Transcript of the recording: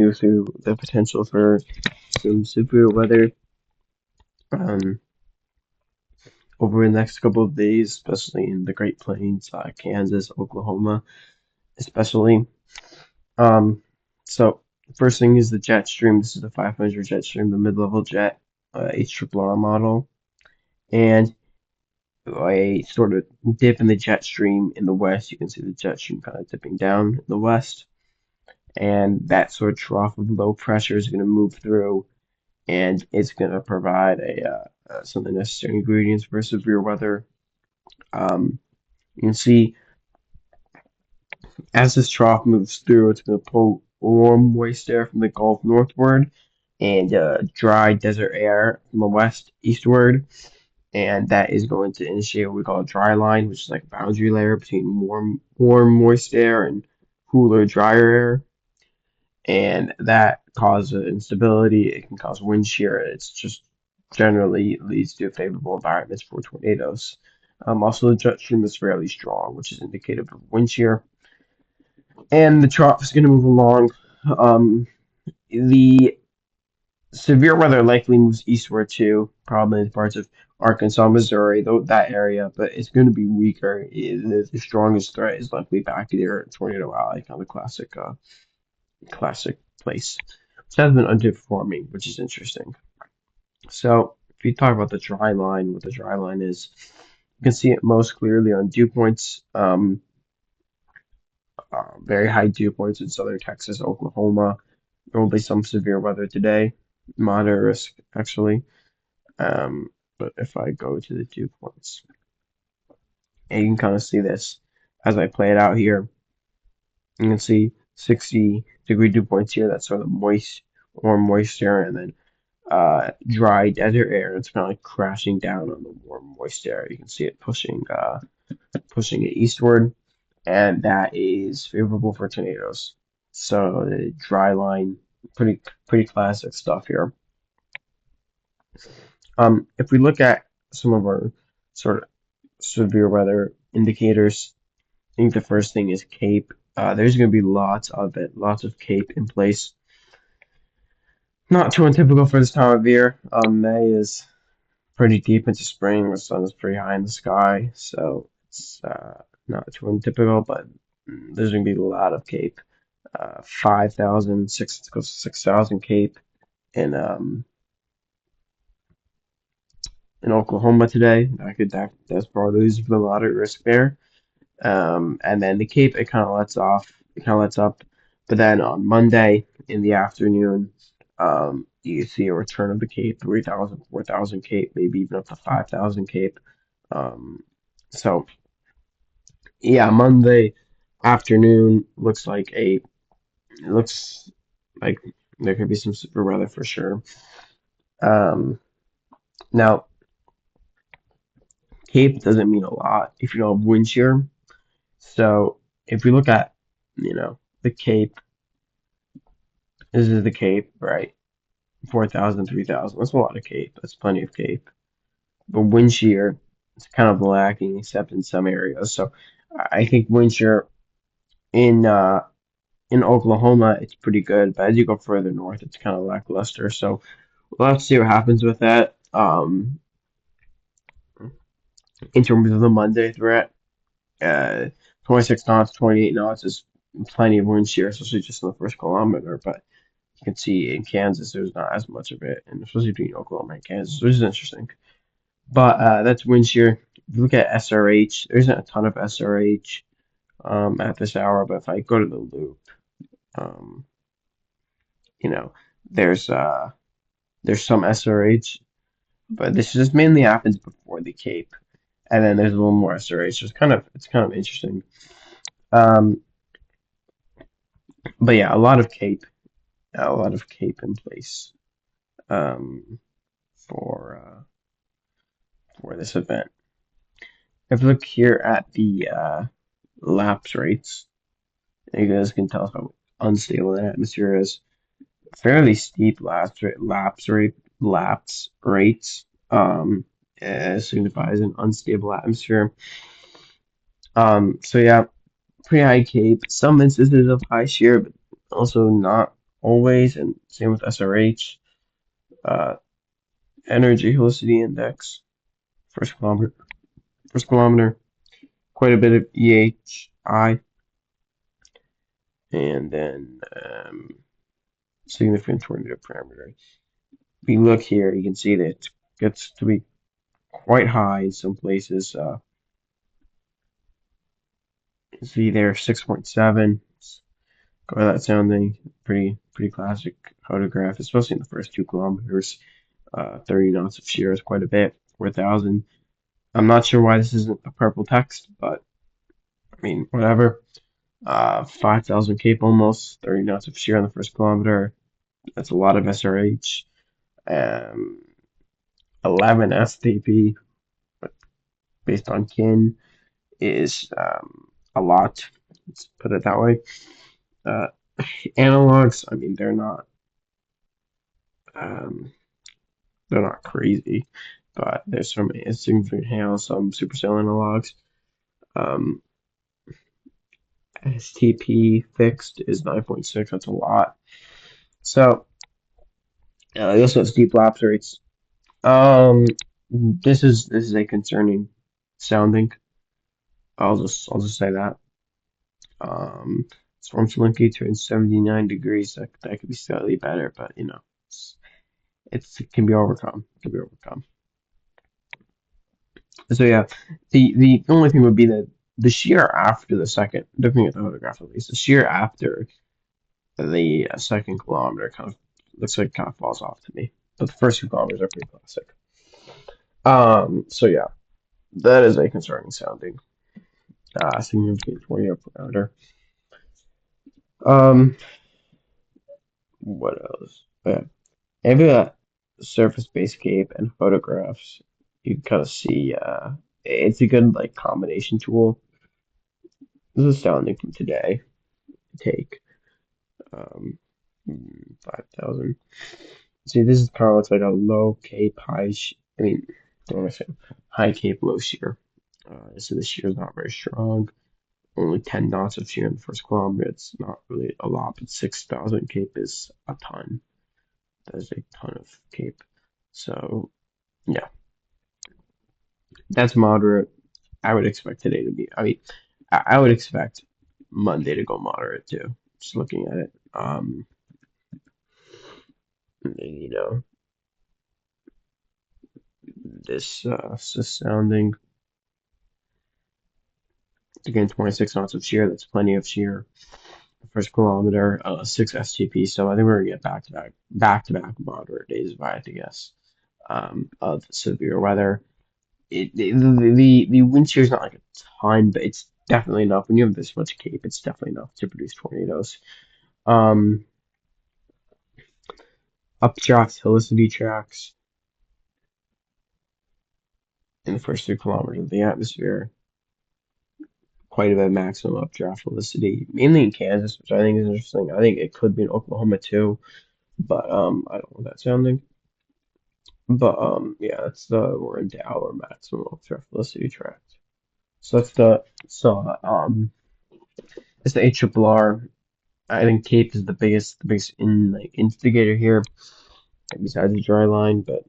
you through the potential for some severe weather um, over the next couple of days, especially in the Great Plains, Kansas, Oklahoma, especially. Um, so the first thing is the jet stream. This is the 500 jet stream, the mid-level jet, HRRR model, and a sort of dip in the jet stream in the west. You can see the jet stream kind of dipping down in the west, and that sort of trough of low pressure is going to move through, and it's going to provide some of the necessary ingredients for severe weather. You can see as this trough moves through, it's going to pull warm, moist air from the Gulf northward and dry desert air from the west eastward. And that is going to initiate what we call a dry line, which is like a boundary layer between warm, moist air and cooler, drier air. And that causes instability. It can cause wind shear. It's just generally leads to favorable environments for tornadoes. Also, the jet stream is fairly strong, which is indicative of wind shear. And the trough is going to move along. The severe weather likely moves eastward too, probably in parts of Arkansas, Missouri, though that area, but it's going to be weaker. The strongest threat is likely back there in Tornado Alley, kind of the classic place, which has been underperforming, which is interesting. So if you talk about the dry line, what the dry line is, you can see it most clearly on dew points. Very high dew points in southern Texas, Oklahoma. There will be some severe weather today, moderate risk actually. But if I go to the dew points, and you can kind of see this as I play it out here. You can see 60-degree dew points here. That's sort of moist, warm moisture, and then dry desert air. It's kind of like crashing down on the warm moist air. You can see it pushing it eastward, and that is favorable for tornadoes. So the dry line, pretty classic stuff here. If we look at some of our sort of severe weather indicators, I think the first thing is CAPE. There's going to be lots of it, lots of CAPE in place. Not too untypical for this time of year. May is pretty deep into spring. The sun is pretty high in the sky, so it's not too untypical, but there's going to be a lot of CAPE. 5,000, 6,000 CAPE in Oklahoma today. That's probably the moderate risk there. And then the Cape it kind of lets up, but then on Monday in the afternoon, you see a return of the Cape, 3,000, 4,000 Cape, maybe even up to 5,000 Cape. So yeah, Monday afternoon looks like there could be some super weather for sure. Um, Now Cape doesn't mean a lot if you don't have wind shear. So if we look at, the Cape, this is the Cape, right? 4,000, 3,000. That's a lot of Cape. That's plenty of Cape. But wind shear is kind of lacking, except in some areas. So I think wind shear in in Oklahoma, it's pretty good. But as you go further north, it's kind of lackluster. So we'll have to see what happens with that. In terms of the Monday threat, uh, 26 knots, 28 knots is plenty of wind shear, especially just in the first kilometer. But you can see in Kansas, there's not as much of it, and especially between Oklahoma and Kansas, which is interesting. But that's wind shear. If you look at SRH, there isn't a ton of SRH at this hour, but if I go to the loop, um, you know, there's there's some SRH, but this just mainly happens before the Cape, and then there's a little more SRH. So it's kind of interesting. Um, but yeah, a lot of Cape in place um, for for this event. If you look here at the lapse rates, you guys can tell how unstable the atmosphere is. Fairly steep lapse rates signifies an unstable atmosphere. So yeah, pretty high Cape. Some instances of high shear, but also not always, and same with SRH. Uh, Energy Helicity Index, first kilometer, first kilometer, quite a bit of EHI, and then significant tornado parameter. If you look here, you can see that it gets to be quite high in some places. See there, 6.7. Go to that sounding pretty classic photograph, especially in the first 2 kilometers. 30 knots of shear is quite a bit, 4,000. I'm not sure why this isn't a purple text, but I mean, whatever. 5,000 cape almost, 30 knots of shear on the first kilometer. That's a lot of SRH. Um, 11 STP based on kin is a lot. Let's put it that way. Uh, Analogs, I mean, um, they're not crazy, but there's some significant hail, some supercell analogs. Um, STP fixed is 9.6. That's a lot. So you also have steep lapse rates. Um, this is a concerning sounding. I'll just say that. Um, Storm Slinky turns 79 degrees. That could be slightly better, but it's, it can be overcome. It can be overcome. So yeah, the only thing would be that the shear after the second, looking at the photograph at least, the shear after the second kilometer kind of looks like it kind of falls off to me. But the first 2 kilometers are pretty classic. So yeah, that is a concerning sounding. Significant 20 parameter. Um, what else? Yeah, maybe that surface-based cape and photographs. You can kind of see. It's a good like combination tool. This is sounding from today. Take. Um, 5,000. See, this is kind of looks like a low cape, I mean, what am I saying? High cape, low shear. So the shear is not very strong. Only 10 knots of shear in the first kilometer. It's not really a lot, but 6,000 cape is a ton. That is a ton of cape. So, yeah, that's moderate. I would expect today to be, I mean, I would expect Monday to go moderate too. Just looking at it. You know, this sounding again 26 knots of shear. That's plenty of shear. First kilometer, 6 STP. So I think we're gonna get back to back moderate days if I had to guess. Of severe weather. The wind shear is not like a ton, but it's definitely enough. When you have this much cape, it's definitely enough to produce tornadoes. Um, Updraft helicity tracks in the first 3 kilometers of the atmosphere. Quite a bit of maximum updraft helicity, mainly in Kansas, which I think is interesting. I think it could be in Oklahoma too, but I don't want that sounding. But yeah, that's the we're into our maximum updraft helicity tract. So it's the HRRR. I think Cape is the biggest in like instigator here, besides the dry line, but